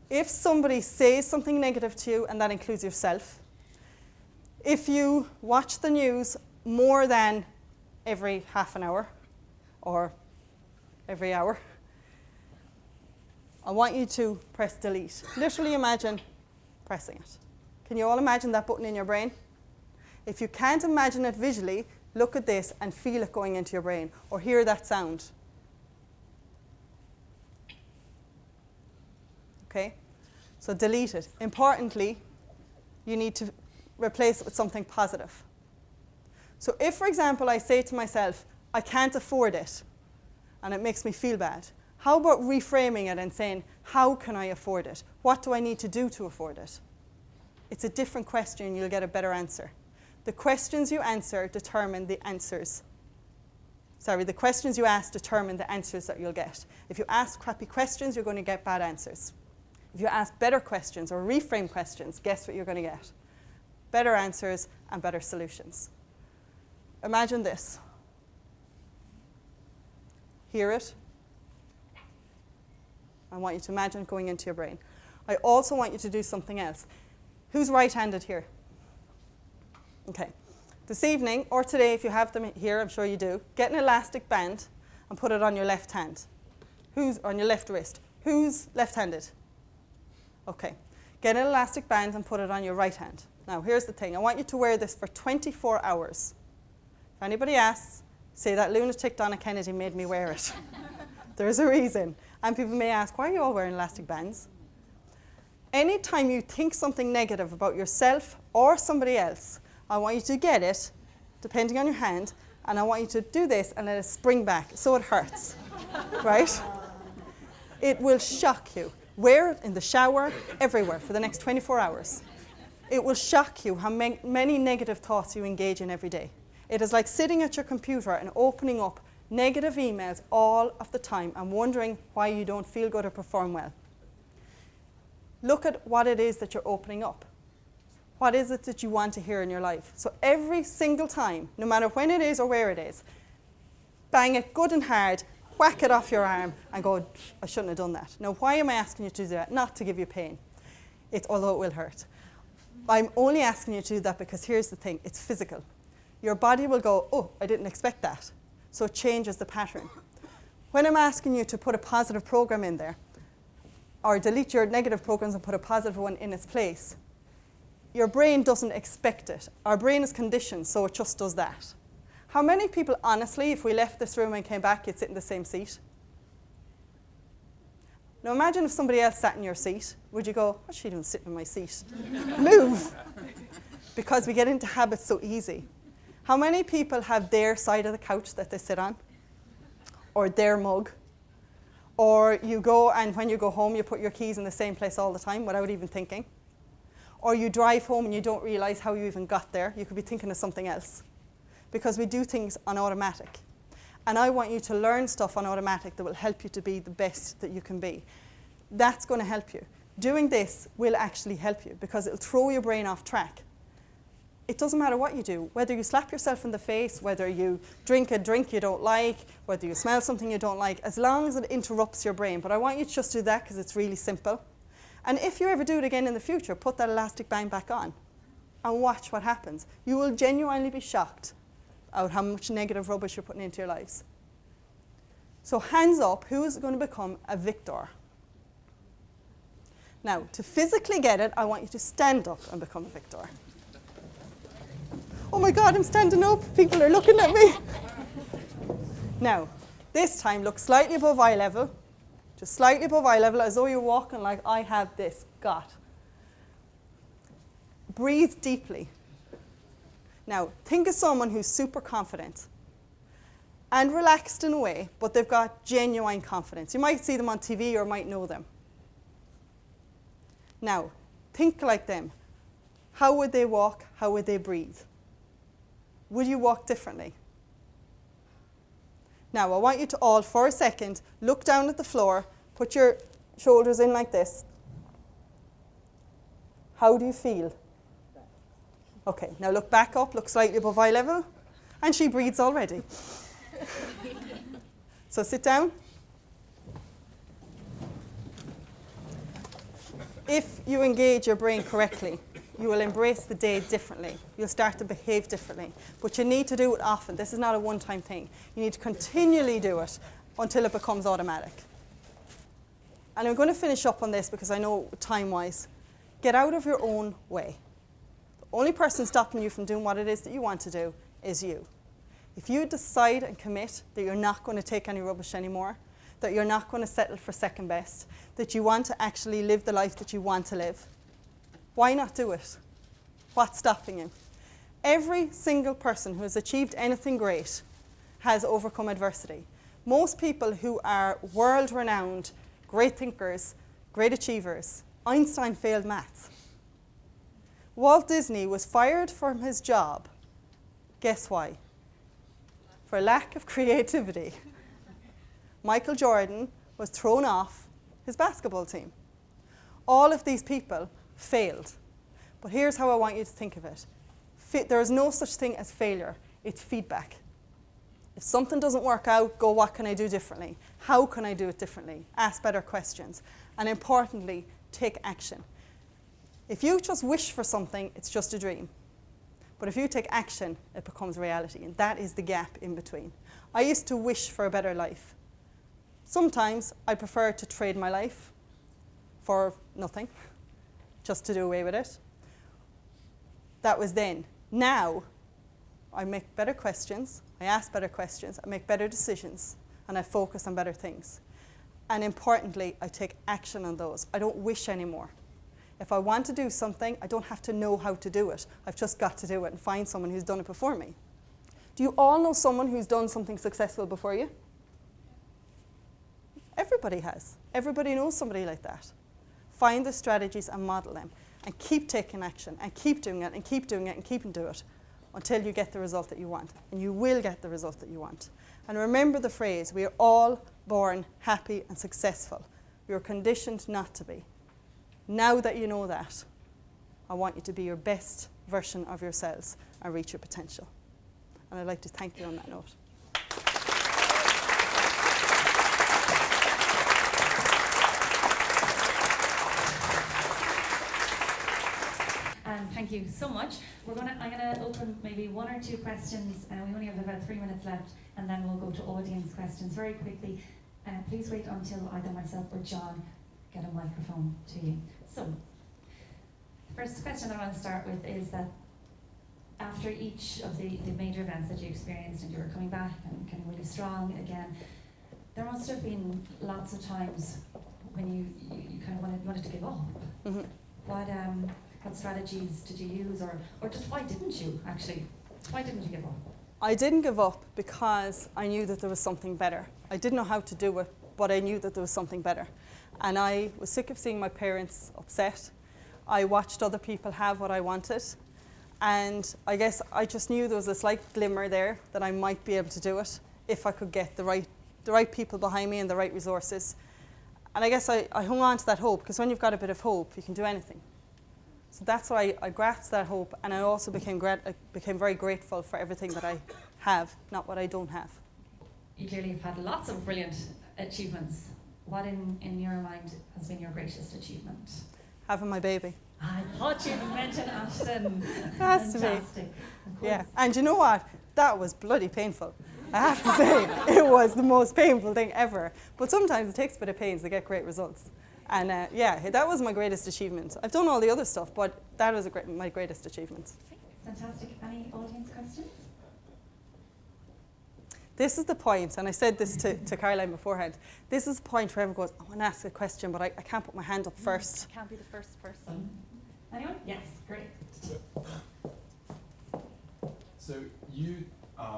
If somebody says something negative to you, and that includes yourself, if you watch the news more than every half an hour or every hour, I want you to press delete. Literally imagine pressing it. Can you all imagine that button in your brain? If you can't imagine it visually, look at this and feel it going into your brain or hear that sound. Okay? So delete it. Importantly, you need to replace it with something positive. So if, for example, I say to myself, I can't afford it, and it makes me feel bad, how about reframing it and saying, how can I afford it? What do I need to do to afford it? It's a different question, you'll get a better answer. The questions you answer determine the answers. The questions you ask determine the answers that you'll get. If you ask crappy questions, you're going to get bad answers. If you ask better questions or reframe questions, guess what you're going to get? Better answers and better solutions. Imagine this. Hear it. I want you to imagine it going into your brain. I also want you to do something else. Who's right-handed here? Okay. This evening, or today, if you have them here, I'm sure you do, get an elastic band and put it on your left hand. Who's on your left wrist? Who's left-handed? Okay. Get an elastic band and put it on your right hand. Now, here's the thing. I want you to wear this for 24 hours. If anybody asks, say that lunatic Donna Kennedy made me wear it. There's a reason. And people may ask, why are you all wearing elastic bands? Anytime you think something negative about yourself or somebody else, I want you to get it, depending on your hand, and I want you to do this and let it spring back so it hurts, right? It will shock you. Wear it in the shower, everywhere, for the next 24 hours. It will shock you how many negative thoughts you engage in every day. It is like sitting at your computer and opening up negative emails all of the time and wondering why you don't feel good or perform well. Look at what it is that you're opening up. What is it that you want to hear in your life? So every single time, no matter when it is or where it is, bang it good and hard, whack it off your arm and go, I shouldn't have done that. Now, why am I asking you to do that? Not to give you pain, although it will hurt. I'm only asking you to do that because here's the thing, it's physical. Your body will go, oh, I didn't expect that. So it changes the pattern. When I'm asking you to put a positive program in there, or delete your negative programs and put a positive one in its place, your brain doesn't expect it. Our brain is conditioned, so it just does that. How many people, honestly, if we left this room and came back, you'd sit in the same seat? Now imagine if somebody else sat in your seat. Would you go, what's she doing sitting in my seat? Move! Because we get into habits so easy. How many people have their side of the couch that they sit on? Or their mug? Or you go and when you go home, you put your keys in the same place all the time without even thinking? Or you drive home and you don't realize how you even got there. You could be thinking of something else. Because we do things on automatic. And I want you to learn stuff on automatic that will help you to be the best that you can be. That's going to help you. Doing this will actually help you because it'll throw your brain off track. It doesn't matter what you do, whether you slap yourself in the face, whether you drink a drink you don't like, whether you smell something you don't like, as long as it interrupts your brain. But I want you to just do that because it's really simple. And if you ever do it again in the future, put that elastic band back on and watch what happens. You will genuinely be shocked at how much negative rubbish you're putting into your lives. So hands up, who is going to become a victor? Now, to physically get it, I want you to stand up and become a victor. Oh my God, I'm standing up. People are looking at me. Now, this time look slightly above eye level. Just slightly above eye level, as though you're walking like I have this got. Breathe deeply. Now, think of someone who's super confident and relaxed in a way, but they've got genuine confidence. You might see them on TV or might know them. Now, think like them. How would they walk? How would they breathe? Would you walk differently? Now, I want you to all, for a second, look down at the floor, put your shoulders in like this. How do you feel? Okay, now look back up, look slightly above eye level, and she breathes already. So sit down. If you engage your brain correctly, you will embrace the day differently. You'll start to behave differently. But you need to do it often. This is not a one-time thing. You need to continually do it until it becomes automatic. And I'm going to finish up on this because I know time-wise. Get out of your own way. The only person stopping you from doing what it is that you want to do is you. If you decide and commit that you're not going to take any rubbish anymore, that you're not going to settle for second best, that you want to actually live the life that you want to live, why not do it? What's stopping you? Every single person who has achieved anything great has overcome adversity. Most people who are world-renowned, great thinkers, great achievers, Einstein failed maths. Walt Disney was fired from his job. Guess why? For lack of creativity. Michael Jordan was thrown off his basketball team. All of these people failed. But here's how I want you to think of it. There is no such thing as failure. It's feedback. If something doesn't work out, go, what can I do differently? How can I do it differently? Ask better questions. And importantly, take action. If you just wish for something, it's just a dream. But if you take action, it becomes reality. And that is the gap in between. I used to wish for a better life. Sometimes I prefer to trade my life for nothing, just to do away with it. That was then. Now, I make better questions, I ask better questions, I make better decisions, and I focus on better things. And importantly, I take action on those. I don't wish anymore. If I want to do something, I don't have to know how to do it. I've just got to do it and find someone who's done it before me. Do you all know someone who's done something successful before you? Everybody has. Everybody knows somebody like that. Find the strategies and model them. And keep taking action, and keep doing it, and keep doing it, and keep doing it until you get the result that you want. And you will get the result that you want. And remember the phrase, we are all born happy and successful. We are conditioned not to be. Now that you know that, I want you to be your best version of yourselves and reach your potential. And I'd like to thank you on that note. Thank you so much. I'm gonna open maybe one or two questions. We only have about 3 minutes left, and then we'll go to audience questions very quickly. Please wait until either myself or John get a microphone to you. So, the first question I want to start with is that after each of the major events that you experienced and you were coming back and kind of really strong again, there must have been lots of times when you kind of wanted to give up. Mm-hmm. What strategies did you use, or just why didn't you actually? Why didn't you give up? I didn't give up because I knew that there was something better. I didn't know how to do it, but I knew that there was something better. And I was sick of seeing my parents upset. I watched other people have what I wanted. And I guess I just knew there was a slight glimmer there that I might be able to do it if I could get the right people behind me and the right resources. And I guess I hung on to that hope, because when you've got a bit of hope, you can do anything. So that's why I grasped that hope, and I also became very grateful for everything that I have, not what I don't have. You clearly have had lots of brilliant achievements. What in your mind has been your greatest achievement? Having my baby. I thought you'd mention Ashton. It has to be. Fantastic. Yeah, and you know what? That was bloody painful. I have to say, it was the most painful thing ever. But sometimes it takes a bit of pain to get great results. And yeah, that was my greatest achievement. I've done all the other stuff, but that was my greatest achievement. Fantastic. Any audience questions? This is the point, and I said this to Karoline beforehand, this is the point where everyone goes, I want to ask a question, but I can't put my hand up first. I can't be the first person. Anyone? Yes, great. So you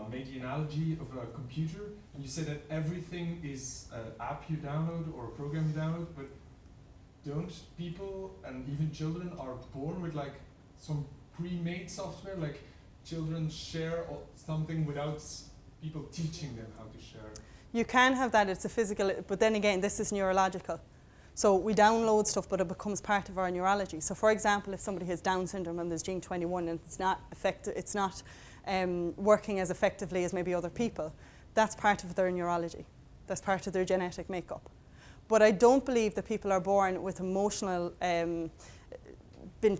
made the analogy of a computer, and you said that everything is an app you download or a program you download, but don't people and even children are born with like some pre-made software, like children share something without people teaching them how to share? You can have that, it's a physical, but then again, this is neurological. So we download stuff, but it becomes part of our neurology. So for example, if somebody has Down syndrome and there's gene 21 and it's not working as effectively as maybe other people, that's part of their neurology. That's part of their genetic makeup. But I don't believe that people are born with emotional, been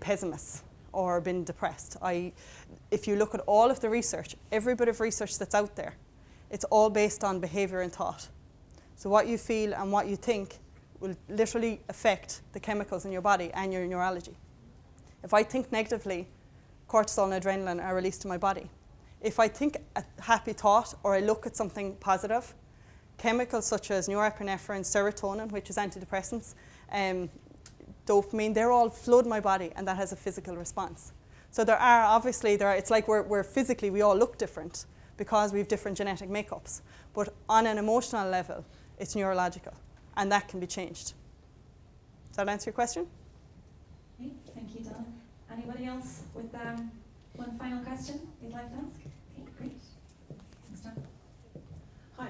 pessimists or been depressed. If you look at all of the research, every bit of research that's out there, it's all based on behavior and thought. So what you feel and what you think will literally affect the chemicals in your body and your neurology. If I think negatively, cortisol and adrenaline are released to my body. If I think a happy thought or I look at something positive, chemicals such as norepinephrine, serotonin, which is antidepressants, dopamine, they're all flood my body, and that has a physical response. So it's like we're physically, we all look different because we have different genetic makeups. But on an emotional level, it's neurological, and that can be changed. Does that answer your question? Okay, thank you, Donna. Anybody else with one final question you'd like to ask? Okay, great. Thanks, Donna. Hi,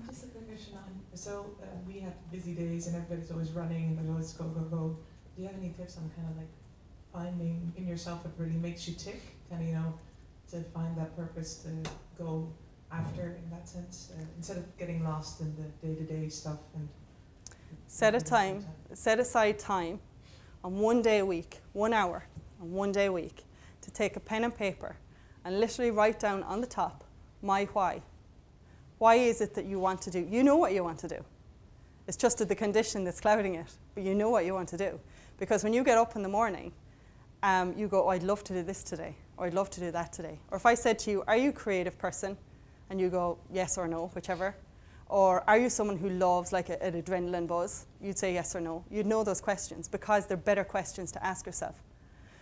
just a quick question on, we have busy days and everybody's always running, and always go, go, go. Do you have any tips on kind of like finding in yourself what really makes you tick, kind of, to find that purpose to go after in that sense, instead of getting lost in the day-to-day stuff? And set aside time on 1 day a week, 1 hour on 1 day a week, to take a pen and paper and literally write down on the top, my why. Why is it that you want to do? You know what you want to do. It's just the condition that's clouding it, but you know what you want to do. Because when you get up in the morning, you go, oh, I'd love to do this today, or I'd love to do that today. Or if I said to you, are you a creative person? And you go, yes or no, whichever. Or are you someone who loves like an adrenaline buzz? You'd say yes or no. You'd know those questions because they're better questions to ask yourself.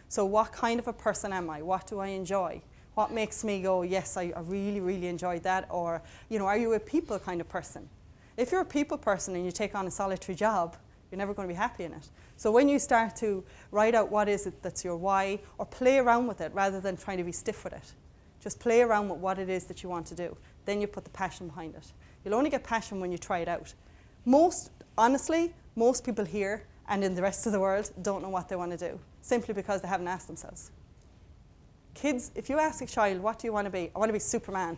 So what kind of a person am I? What do I enjoy? What makes me go, yes, I really, really enjoyed that? Or, are you a people kind of person? If you're a people person and you take on a solitary job, you're never going to be happy in it. So when you start to write out what is it that's your why, or play around with it rather than trying to be stiff with it, just play around with what it is that you want to do. Then you put the passion behind it. You'll only get passion when you try it out. Honestly, most people here and in the rest of the world don't know what they want to do, simply because they haven't asked themselves. Kids, if you ask a child, what do you want to be? I want to be Superman,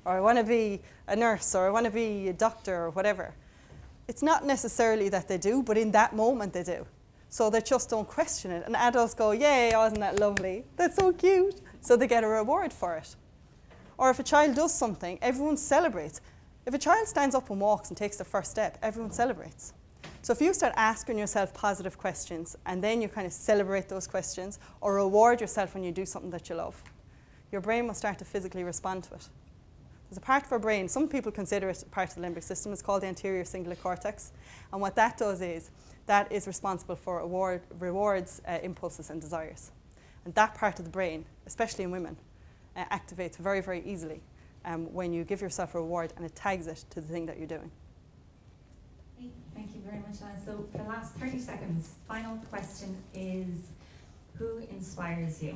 or I want to be a nurse, or I want to be a doctor, or whatever. It's not necessarily that they do, but in that moment they do. So they just don't question it. And adults go, yay, wasn't that lovely? That's so cute. So they get a reward for it. Or if a child does something, everyone celebrates. If a child stands up and walks and takes the first step, everyone celebrates. So if you start asking yourself positive questions and then you kind of celebrate those questions or reward yourself when you do something that you love, your brain will start to physically respond to it. There's a part of our brain, some people consider it part of the limbic system, it's called the anterior cingulate cortex. And what that does is, that is responsible for rewards, impulses and desires. And that part of the brain, especially in women, activates very, very easily when you give yourself a reward and it tags it to the thing that you're doing. Thank you very much, Donna. So for the last 30 seconds, final question is, who inspires you?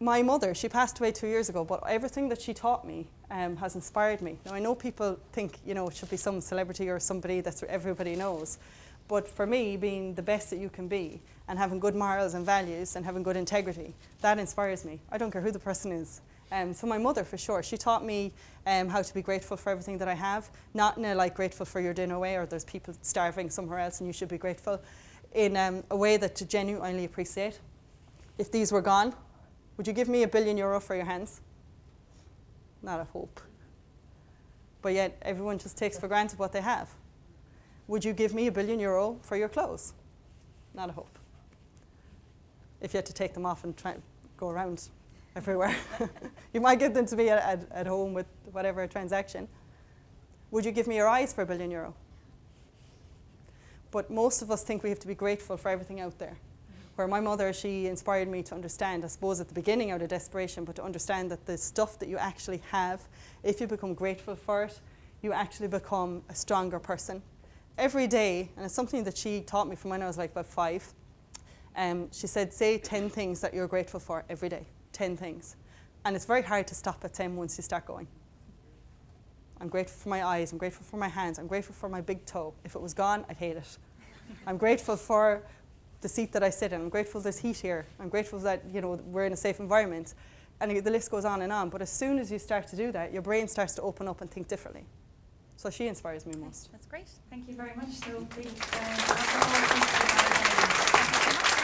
My mother, she passed away 2 years ago, but everything that she taught me has inspired me. Now, I know people think, it should be some celebrity or somebody that everybody knows. But for me, being the best that you can be and having good morals and values and having good integrity, that inspires me. I don't care who the person is. So my mother, for sure, she taught me how to be grateful for everything that I have. Not in a like grateful for your dinner way or there's people starving somewhere else and you should be grateful. In a way that to genuinely appreciate. If these were gone, would you give me €1 billion for your hands? Not a hope. But yet everyone just takes for granted what they have. Would you give me €1 billion for your clothes? Not a hope. If you had to take them off and try go around everywhere. You might give them to me at home with whatever transaction. Would you give me your eyes for €1 billion? But most of us think we have to be grateful for everything out there. Where my mother, she inspired me to understand, I suppose at the beginning out of desperation, but to understand that the stuff that you actually have, if you become grateful for it, you actually become a stronger person. Every day, and it's something that she taught me from when I was like about 5, she said, say 10 things that you're grateful for every day. 10 things. And it's very hard to stop at 10 once you start going. I'm grateful for my eyes, I'm grateful for my hands, I'm grateful for my big toe. If it was gone, I'd hate it. I'm grateful for the seat that I sit in. I'm grateful there's heat here. I'm grateful that we're in a safe environment. And the list goes on and on. But as soon as you start to do that, your brain starts to open up and think differently. So she inspires me most. That's great. Thank you very much. So, please, thank you so much.